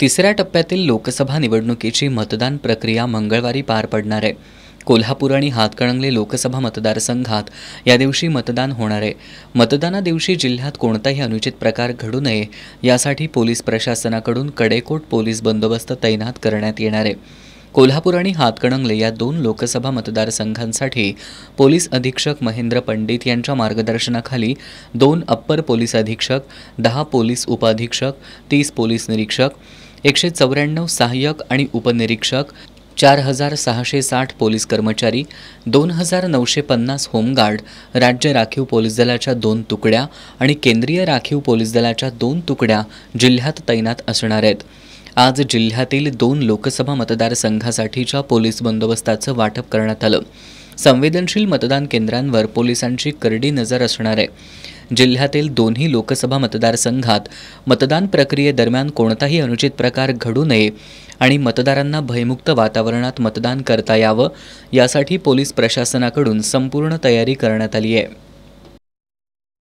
तिसऱ्या टप्प्यातील लोकसभा निवडणुकीची मतदान प्रक्रिया मंगळवारी पार पडणार आहे। कोल्हापूर आणि हातकणंगले लोकसभा मतदारसंघात या दिवशी मतदान होणार आहे। मतदानादिवशी जिल्ह्यात कोणताही अनुचित प्रकार घडू नये यासाठी पोलीस प्रशासनाकडून कडेकोट पोलीस बंदोबस्त तैनात करण्यात येणार आहे। कोल्हापूर आणि हातकणंगले या दोन लोकसभा मतदारसंघांसाठी पोलीस अधीक्षक महेंद्र पंडित यांच्या मार्गदर्शनाखाली 2 अप्पर पोलीस अधीक्षक, 10 पोलीस उपअधीक्षक, 30 पोलीस निरीक्षक, 194 सहाय्यक आणि उपनिरीक्षक, 4660 पोलीस कर्मचारी, 2950 होमगार्ड, राज्य राखीव पोलीस दलाच्या 2 तुकड्या आणि केंद्रीय राखीव पोलीस दलाच्या 2 तुकड्या जिल्ह्यात तैनात असणार आहेत। आज जिल्ह्यातील 2 लोकसभा मतदारसंघासाठीच्या पोलीस बंदोबस्ताचं वाटप करण्यात आलं। संवेदनशील मतदान केंद्रांवर पोलिसांची करडी नजर असणार आहे। जिल्ह्यातील दोन्ही लोकसभा मतदारसंघात मतदान प्रक्रियेदरम्यान कोणताही अनुचित प्रकार घडू नये आणि मतदारांना भयमुक्त वातावरणात मतदान करता यावं यासाठी पोलीस प्रशासनाकडून संपूर्ण तयारी करण्यात आली आहे।